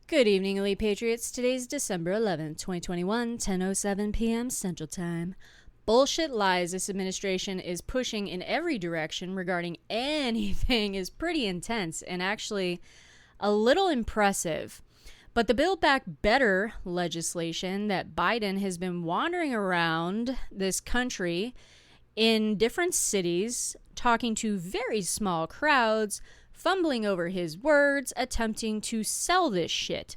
Good evening, Elite Patriots. Today's December 11th, 2021, 10:07 p.m. Central Time. Bullshit lies this administration is pushing in every direction regarding anything is pretty intense and actually a little impressive. But the Build Back Better legislation that Biden has been wandering around this country in different cities, talking to very small crowds, fumbling over his words, attempting to sell this shit.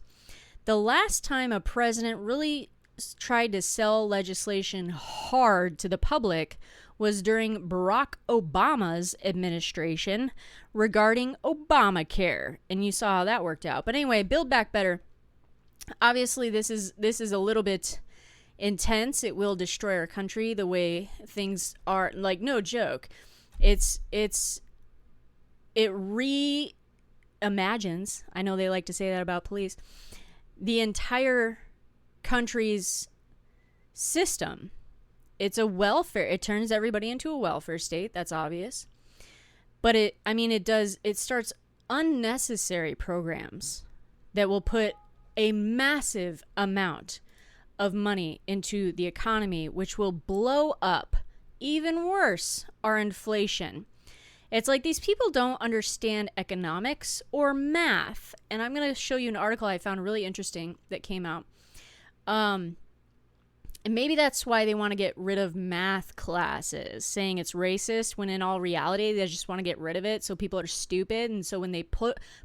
The last time a president really tried to sell legislation hard to the public was during Barack Obama's administration regarding Obamacare, and you saw how that worked out. But anyway, Build Back Better. Obviously, this is a little bit intense. It will destroy our country the way things are. Like, no joke. It reimagines, I know they like to say that about police, the entire country's system. It turns everybody into a welfare state, that's obvious. But it starts unnecessary programs that will put a massive amount of money into the economy, which will blow up, even worse, our inflation. It's like these people don't understand economics or math. And I'm going to show you an article I found really interesting that came out. And maybe that's why they want to get rid of math classes, saying it's racist, when in all reality, they just want to get rid of it so people are stupid. And so when they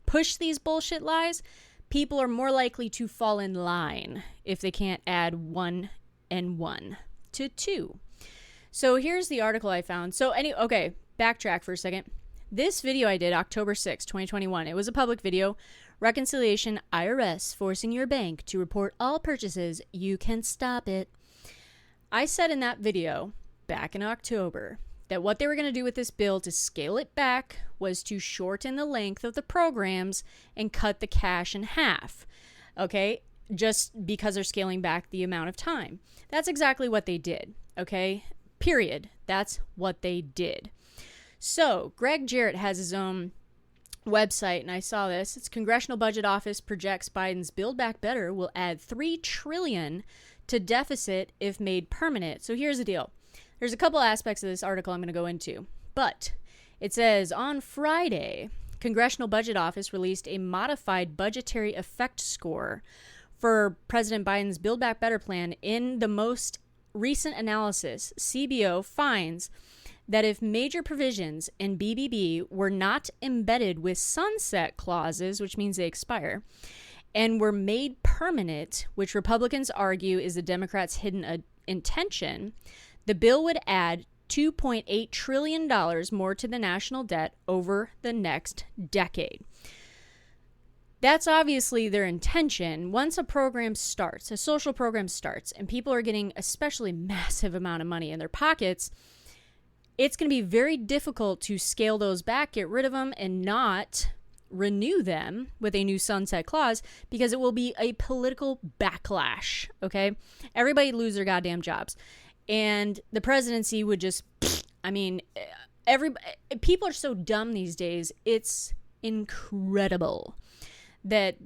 push these bullshit lies, people are more likely to fall in line if they can't add 1 and 1 to 2. So here's the article I found. Okay. Backtrack for a second. This video I did October 6, 2021. It was a public video. Reconciliation, IRS forcing your bank to report all purchases. You can stop it. I said in that video back in October that what they were going to do with this bill to scale it back was to shorten the length of the programs and cut the cash in half. Okay? Just because they're scaling back the amount of time. That's exactly what they did. Okay? Period. That's what they did. So, Greg Jarrett has his own website, and I saw this. It's Congressional Budget Office projects Biden's Build Back Better will add $3 trillion to deficit if made permanent. So here's the deal. There's a couple aspects of this article I'm going to go into. But it says, on Friday, Congressional Budget Office released a modified budgetary effect score for President Biden's Build Back Better plan. In the most recent analysis, CBO finds that if major provisions in BBB were not embedded with sunset clauses, which means they expire, and were made permanent, which Republicans argue is the Democrats' hidden intention, the bill would add $2.8 trillion more to the national debt over the next decade. That's obviously their intention. Once a program starts, a social program starts, and people are getting especially massive amount of money in their pockets, it's going to be very difficult to scale those back, get rid of them, and not renew them with a new sunset clause, because it will be a political backlash, okay? Everybody lose their goddamn jobs. And the presidency would just, people are so dumb these days. It's incredible that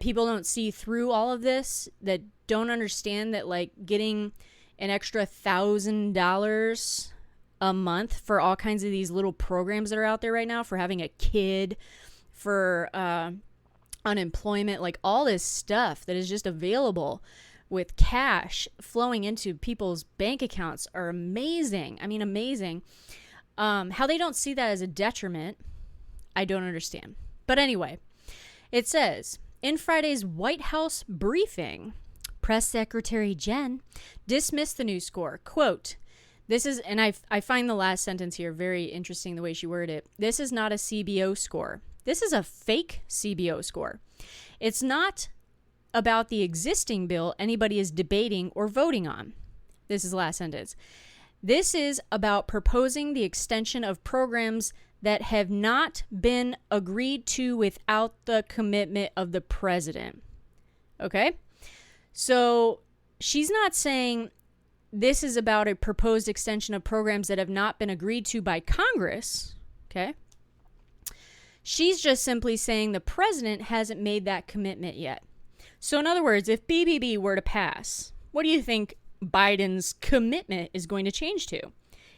people don't see through all of this, that don't understand that, like, getting an extra $1,000 a month for all kinds of these little programs that are out there right now, for having a kid, for unemployment, like all this stuff that is just available with cash flowing into people's bank accounts are amazing. I mean, amazing. How they don't see that as a detriment, I don't understand. But anyway, it says, in Friday's White House briefing, Press Secretary Jen dismissed the new score. Quote, this is, and I find the last sentence here very interesting, the way she worded it. This is not a CBO score. This is a fake CBO score. It's not about the existing bill anybody is debating or voting on. This is the last sentence. This is about proposing the extension of programs that have not been agreed to without the commitment of the president. Okay? So she's not saying this is about a proposed extension of programs that have not been agreed to by Congress. Okay? She's just simply saying the president hasn't made that commitment yet. So in other words, if BBB were to pass, what do you think Biden's commitment is going to change to?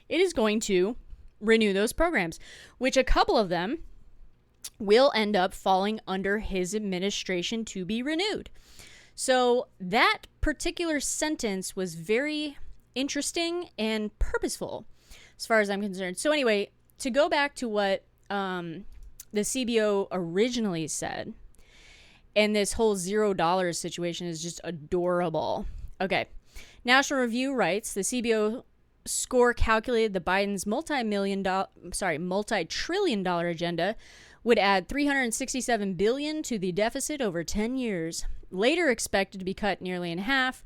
It is going to renew those programs, which a couple of them will end up falling under his administration to be renewed. So that particular sentence was very interesting and purposeful as far as I'm concerned. So anyway, to go back to what the CBO originally said, and this whole $0 situation is just adorable. Okay. National Review writes, the CBO score calculated that Biden's multi-trillion dollar agenda would add $367 billion to the deficit over 10 years, later expected to be cut nearly in half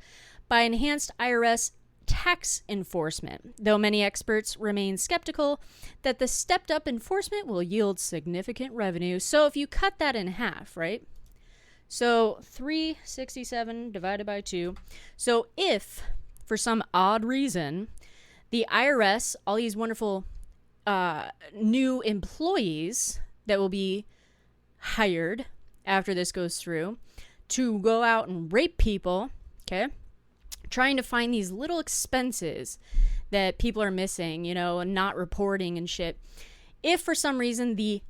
by enhanced IRS tax enforcement, though many experts remain skeptical that the stepped-up enforcement will yield significant revenue. So if you cut that in half, right? So 367 divided by 2. So if, for some odd reason, the IRS, all these wonderful new employees that will be hired after this goes through to go out and rape people, okay, trying to find these little expenses that people are missing, and not reporting and shit. If for some reason the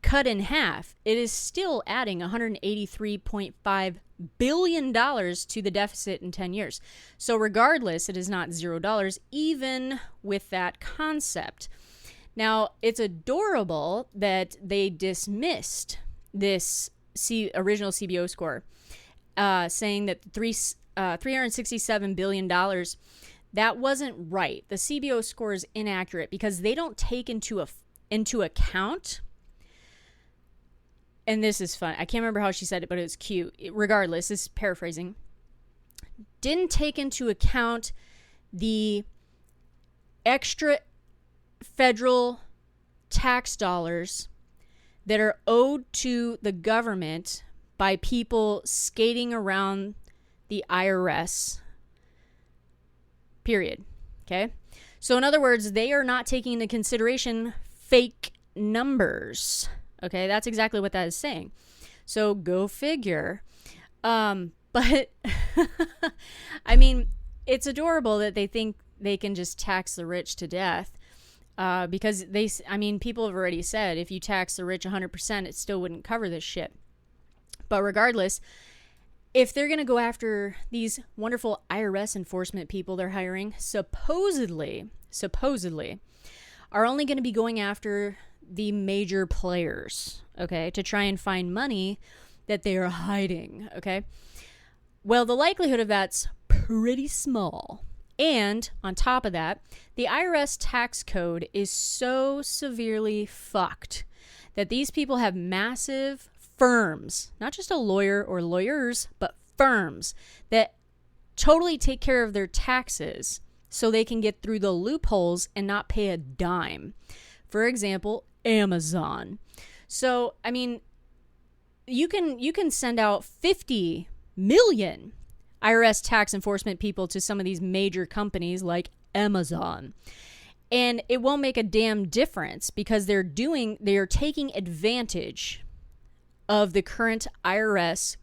cut in half, it is still adding $183.5 billion to the deficit in 10 years. So regardless, it is not $0, even with that concept. Now, it's adorable that they dismissed this original CBO score, saying that $367 billion, that wasn't right. The CBO score is inaccurate because they don't take into account, and this is fun. I can't remember how she said it, but it was cute. Regardless, this is paraphrasing. Didn't take into account the extra federal tax dollars that are owed to the government by people skating around the IRS, period. Okay? So in other words, they are not taking into consideration fake numbers. Okay? That's exactly what that is saying. So go figure. But I mean, it's adorable that they think they can just tax the rich to death. Because people have already said if you tax the rich 100%, it still wouldn't cover this shit. But regardless, if they're going to go after these wonderful IRS enforcement people they're hiring, supposedly, are only going to be going after the major players, okay, to try and find money that they are hiding, okay? Well, the likelihood of that's pretty small. And on top of that, the IRS tax code is so severely fucked that these people have massive firms, not just a lawyer or lawyers, but firms that totally take care of their taxes so they can get through the loopholes and not pay a dime. For example, Amazon. So, I mean, you can send out 50 million IRS tax enforcement people to some of these major companies like Amazon, and it won't make a damn difference because they are taking advantage of the current IRS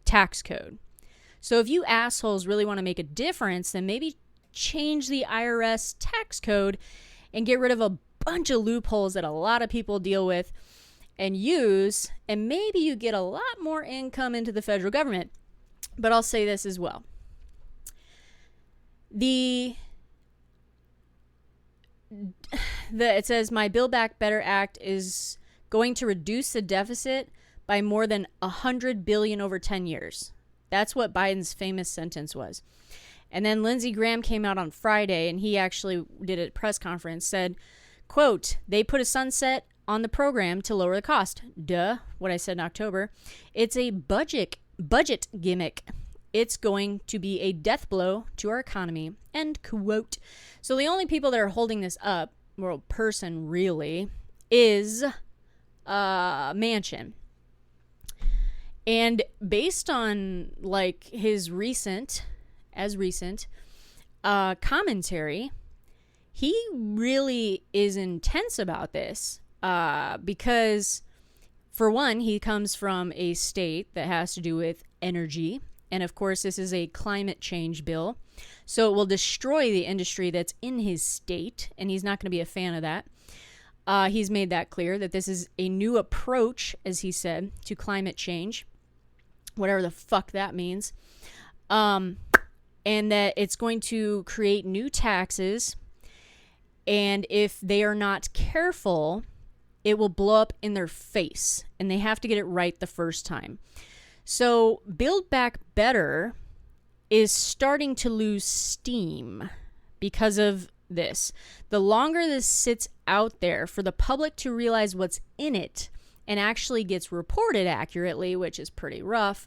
tax code. So if you assholes really want to make a difference, then maybe change the IRS tax code and get rid of a bunch of loopholes that a lot of people deal with and use, and maybe you get a lot more income into the federal government. But I'll say this as well. It says my Build Back Better Act is going to reduce the deficit by more than $100 billion over 10 years. That's what Biden's famous sentence was. And then Lindsey Graham came out on Friday, and he actually did a press conference, said, quote, they put a sunset on the program to lower the cost. Duh, what I said in October. It's a budget gimmick. It's going to be a death blow to our economy. End quote. So the only people that are holding this up, well, person really, is Manchin. And based on like his recent commentary, he really is intense about this because For one, he comes from a state that has to do with energy. And of course, this is a climate change bill. So it will destroy the industry that's in his state. And he's not going to be a fan of that. He's made that clear that this is a new approach, as he said, to climate change. Whatever the fuck that means. And that it's going to create new taxes. And if they are not careful, it will blow up in their face. And they have to get it right the first time. So Build Back Better is starting to lose steam because of this. The longer this sits out there for the public to realize what's in it and actually gets reported accurately, which is pretty rough,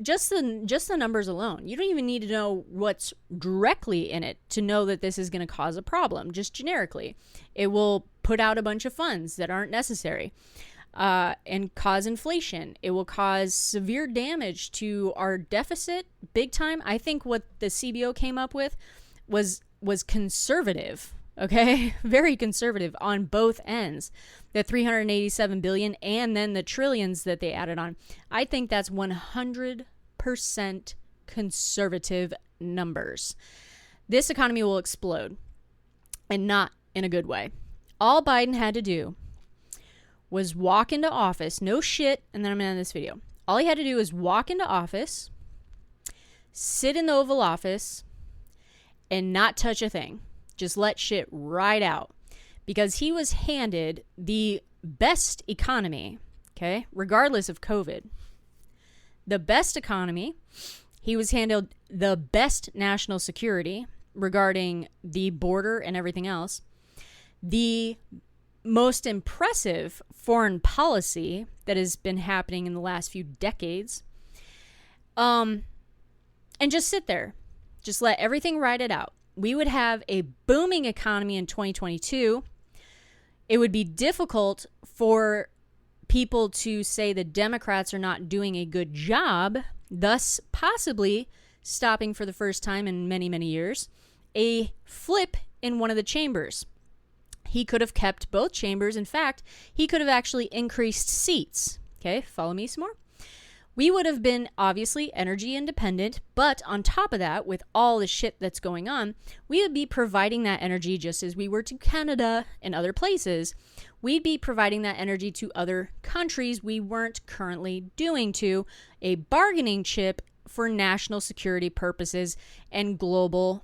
just the numbers alone. You don't even need to know what's directly in it to know that this is going to cause a problem, just generically. It will put out a bunch of funds that aren't necessary and cause inflation. It will cause severe damage to our deficit big time. I think what the CBO came up with was conservative. Okay, very conservative on both ends. The 387 billion and then the trillions that they added on. I think that's 100% conservative numbers. This economy will explode, and not in a good way. All Biden had to do was walk into office, no shit, and then I'm going to end this video. All he had to do was walk into office, sit in the Oval Office, and not touch a thing. Just let shit ride out. Because he was handed the best economy, okay, regardless of COVID. The best economy. He was handed the best national security regarding the border and everything else. The most impressive foreign policy that has been happening in the last few decades. And just sit there. Just let everything ride it out. We would have a booming economy in 2022. It would be difficult for people to say the Democrats are not doing a good job, thus possibly stopping for the first time in many, many years a flip in one of the chambers. He could have kept both chambers. In fact, he could have actually increased seats. Okay, follow me some more. We would have been obviously energy independent, but on top of that, with all the shit that's going on, we would be providing that energy just as we were to Canada and other places. We'd be providing that energy to other countries we weren't currently doing to, a bargaining chip for national security purposes and whole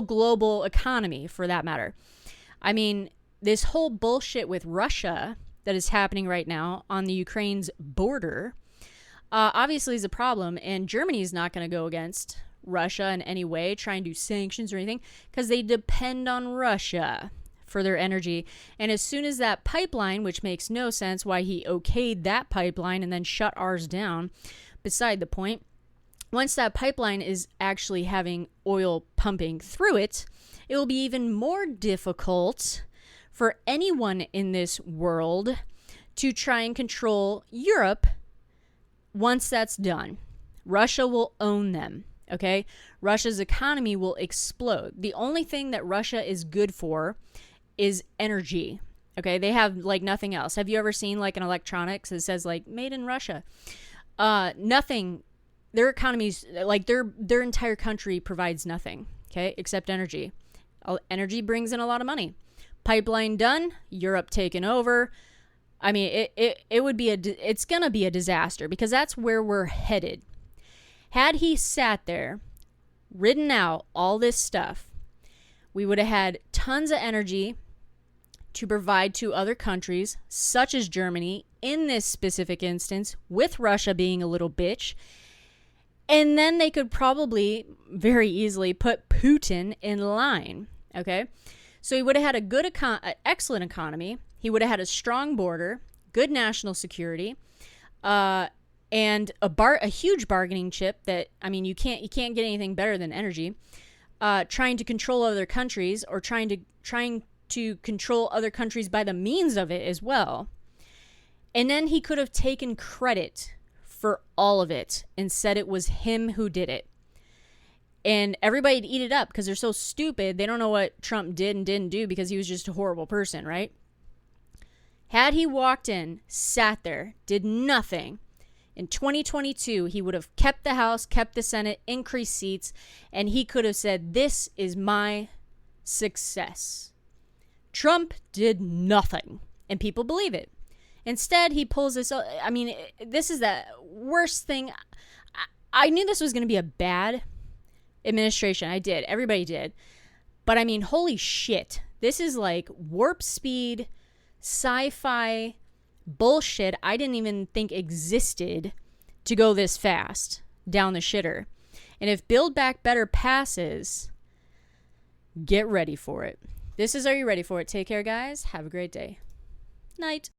global economy for that matter. I mean, this whole bullshit with Russia that is happening right now on the Ukraine's border obviously is a problem, and Germany is not going to go against Russia in any way, try and do sanctions or anything, because they depend on Russia for their energy. And as soon as that pipeline, which makes no sense why he okayed that pipeline and then shut ours down, beside the point, once that pipeline is actually having oil pumping through it, it will be even more difficult for anyone in this world to try and control Europe. Once that's done, Russia will own them, okay? Russia's economy will explode. The only thing that Russia is good for is energy, okay? They have, like, nothing else. Have you ever seen, like, an electronics that says, like, made in Russia? Nothing. Their economies, like, their entire country provides nothing, okay, except energy. Energy brings in a lot of money. Pipeline done, Europe taken over. I mean, it would be it's going to be a disaster because that's where we're headed. Had he sat there, ridden out all this stuff, we would have had tons of energy to provide to other countries, such as Germany, in this specific instance, with Russia being a little bitch. And then they could probably very easily put Putin in line, okay? So he would have had a good, excellent economy. He would have had a strong border, good national security, and a huge bargaining chip that, I mean, you can't get anything better than energy. Trying to control other countries or trying to control other countries by the means of it as well. And then he could have taken credit for all of it and said it was him who did it. And everybody'd eat it up because they're so stupid. They don't know what Trump did and didn't do because he was just a horrible person, right? Had he walked in, sat there, did nothing, in 2022, he would have kept the House, kept the Senate, increased seats, and he could have said, this is my success. Trump did nothing, and people believe it. Instead, he pulls this. I mean, this is the worst thing. I knew this was going to be a bad administration. I did. Everybody did. But I mean, holy shit. This is like warp speed, sci-fi bullshit I didn't even think existed to go this fast down the shitter. And if Build Back Better passes, get ready for it. This is Are You Ready For It? Take care, guys. Have a great day. Night.